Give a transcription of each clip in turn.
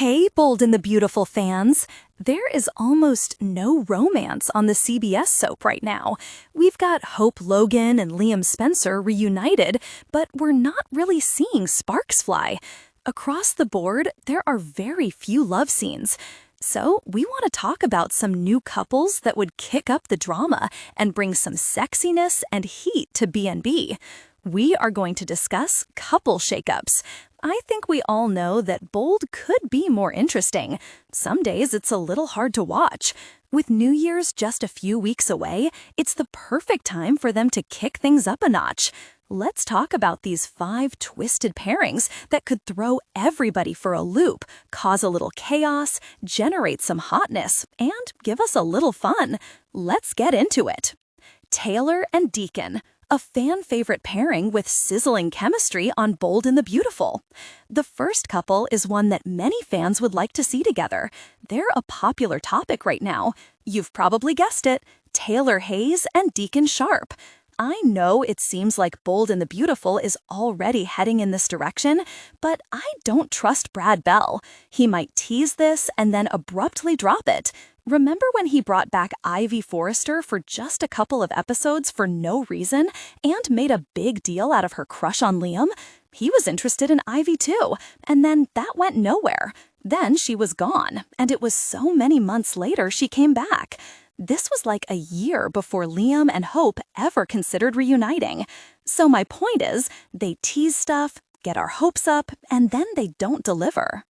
Hey, Bold and the Beautiful fans! There is almost no romance on the CBS soap right now. We've got Hope Logan and Liam Spencer reunited, but we're not really seeing sparks fly. Across the board, there are very few love scenes. So, we want to talk about some new couples that would kick up the drama and bring some sexiness and heat to B&B. We are going to discuss couple shakeups. I think we all know that Bold could be more interesting. Some days it's a little hard to watch. With New Year's just a few weeks away, it's the perfect time for them to kick things up a notch. Let's talk about these 5 twisted pairings that could throw everybody for a loop, cause a little chaos, generate some hotness, and give us a little fun. Let's get into it. Taylor and Deacon, a fan-favorite pairing with sizzling chemistry on Bold and the Beautiful. The first couple is one that many fans would like to see together. They're a popular topic right now. You've probably guessed it, Taylor Hayes and Deacon Sharp. I know it seems like Bold and the Beautiful is already heading in this direction, but I don't trust Brad Bell. He might tease this and then abruptly drop it. Remember when he brought back Ivy Forrester for just a couple of episodes for no reason and made a big deal out of her crush on Liam? He was interested in Ivy too, and then that went nowhere. Then she was gone, and it was so many months later she came back. This was like a year before Liam and Hope ever considered reuniting. So my point is, they tease stuff, get our hopes up, and then they don't deliver.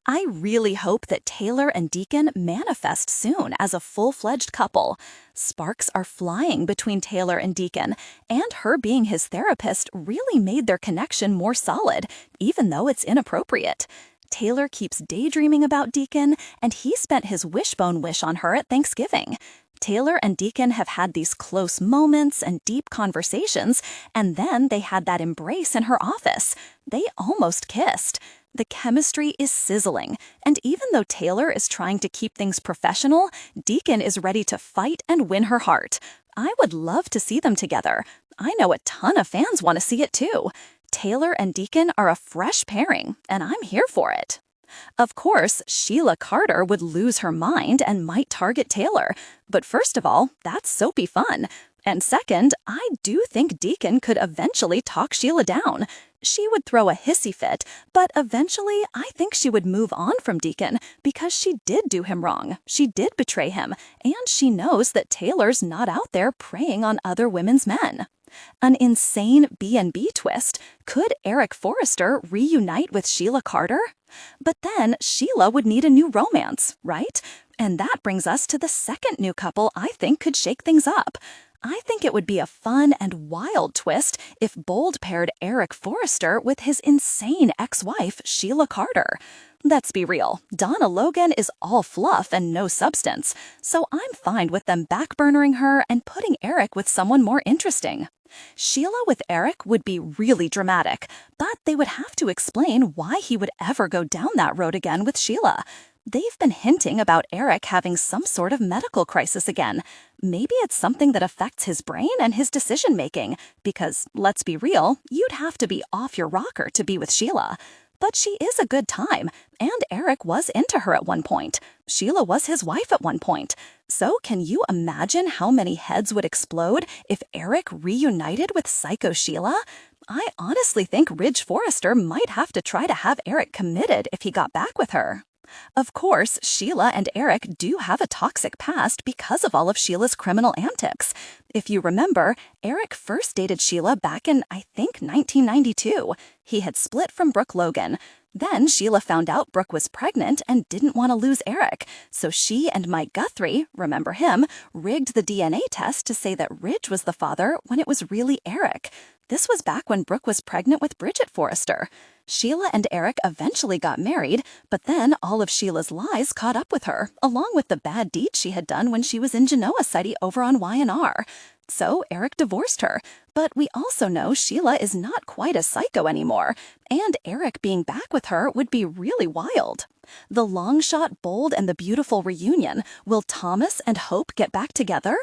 I really hope that Taylor and Deacon manifest soon as a full-fledged couple. Sparks are flying between Taylor and Deacon, and her being his therapist really made their connection more solid, even though it's inappropriate. Taylor keeps daydreaming about Deacon, and he spent his wishbone wish on her at Thanksgiving. Taylor and Deacon have had these close moments and deep conversations, and then they had that embrace in her office. They almost kissed. The chemistry is sizzling, and even though Taylor is trying to keep things professional, Deacon is ready to fight and win her heart. I would love to see them together. I know a ton of fans want to see it too. Taylor and Deacon are a fresh pairing, and I'm here for it. Of course, Sheila Carter would lose her mind and might target Taylor. But first of all, that's soapy fun. And second, I do think Deacon could eventually talk Sheila down. She would throw a hissy fit, but eventually I think she would move on from Deacon because she did do him wrong. She did betray him, and she knows that Taylor's not out there preying on other women's men. An insane B&B twist. Could Eric Forrester reunite with Sheila Carter? But then Sheila would need a new romance, right? And that brings us to the second new couple I think could shake things up. I think it would be a fun and wild twist if Bold paired Eric Forrester with his insane ex-wife, Sheila Carter. Let's be real, Donna Logan is all fluff and no substance, so I'm fine with them backburnering her and putting Eric with someone more interesting. Sheila with Eric would be really dramatic, but they would have to explain why he would ever go down that road again with Sheila. They've been hinting about Eric having some sort of medical crisis again. Maybe it's something that affects his brain and his decision-making, because, let's be real, you'd have to be off your rocker to be with Sheila. But she is a good time, and Eric was into her at one point. Sheila was his wife at one point. So can you imagine how many heads would explode if Eric reunited with Psycho Sheila? I honestly think Ridge Forrester might have to try to have Eric committed if he got back with her. Of course, Sheila and Eric do have a toxic past because of all of Sheila's criminal antics. If you remember, Eric first dated Sheila back in, I think, 1992. He had split from Brooke Logan. Then Sheila found out Brooke was pregnant and didn't want to lose Eric, so she and Mike Guthrie, remember him, rigged the DNA test to say that Ridge was the father when it was really Eric. This was back when Brooke was pregnant with Bridget Forrester. Sheila and Eric eventually got married, but then all of Sheila's lies caught up with her, along with the bad deeds she had done when she was in Genoa City over on Y&R. So Eric divorced her. But we also know Sheila is not quite a psycho anymore, and Eric being back with her would be really wild. The long shot, bold, and the beautiful reunion. Will Thomas and Hope get back together?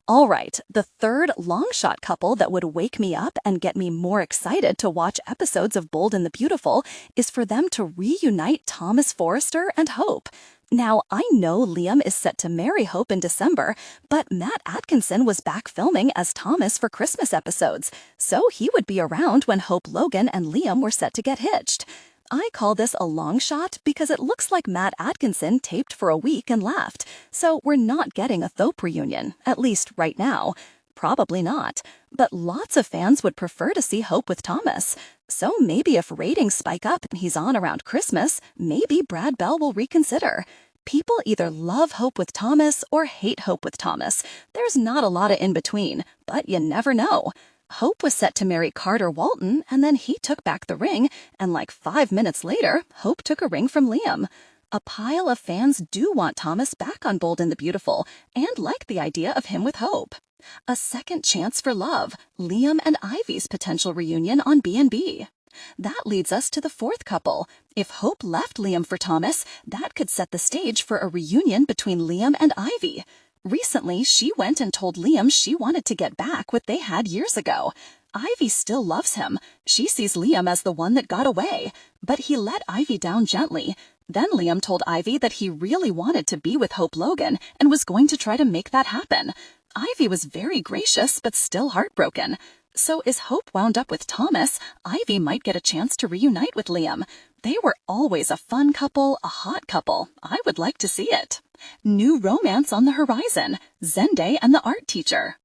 All right, the third long shot couple that would wake me up and get me more excited to watch episodes of Bold and the Beautiful is for them to reunite Thomas Forrester and Hope. Now, I know Liam is set to marry Hope in December, but Matt Atkinson was back filming as Thomas for Christmas episodes, so he would be around when Hope, Logan, and Liam were set to get hitched. I call this a long shot because it looks like Matt Atkinson taped for a week and left, so we're not getting a Thope reunion, at least right now. Probably not, but lots of fans would prefer to see Hope with Thomas. So maybe if ratings spike up and he's on around Christmas, maybe Brad Bell will reconsider. People either love Hope with Thomas or hate Hope with Thomas. There's not a lot of in between, but you never know. Hope was set to marry Carter Walton, and then he took back the ring, and like 5 minutes later, Hope took a ring from Liam. A pile of fans do want Thomas back on Bold and the Beautiful, and like the idea of him with Hope. A second chance for love, Liam and Ivy's potential reunion on B&B. That leads us to the fourth couple. If Hope left Liam for Thomas, that could set the stage for a reunion between Liam and Ivy. Recently, she went and told Liam she wanted to get back what they had years ago. Ivy still loves him. She sees Liam as the one that got away. But he let Ivy down gently. Then Liam told Ivy that he really wanted to be with Hope Logan and was going to try to make that happen. Ivy was very gracious but still heartbroken. So is Hope wound up with Thomas, Ivy might get a chance to reunite with Liam. They were always a fun couple, a hot couple. I would like to see it. New romance on the horizon, Zende and the art teacher.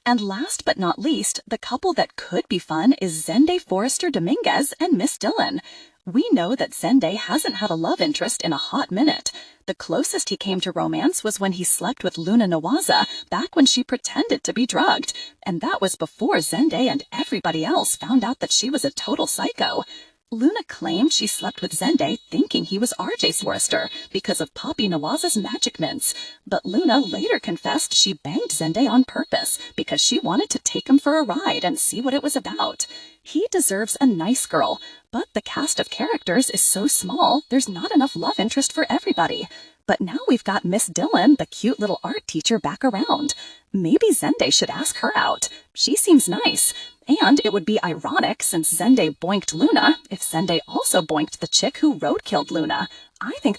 And last but not least, the couple that could be fun is Zende Forrester Dominguez and Miss Dillon. We know that Zende hasn't had a love interest in a hot minute. The closest he came to romance was when he slept with Luna Nawaza back when she pretended to be drugged. And that was before Zende and everybody else found out that she was a total psycho. Luna claimed she slept with Zende thinking he was RJ Forrester because of Poppy Nawaza's magic mints. But Luna later confessed she banged Zende on purpose because she wanted to take him for a ride and see what it was about. He deserves a nice girl, but the cast of characters is so small, there's not enough love interest for everybody. But now we've got Miss Dillon, the cute little art teacher, back around. Maybe Zende should ask her out. She seems nice. And it would be ironic, since Zende boinked Luna, if Zende also boinked the chick who roadkilled Luna. I think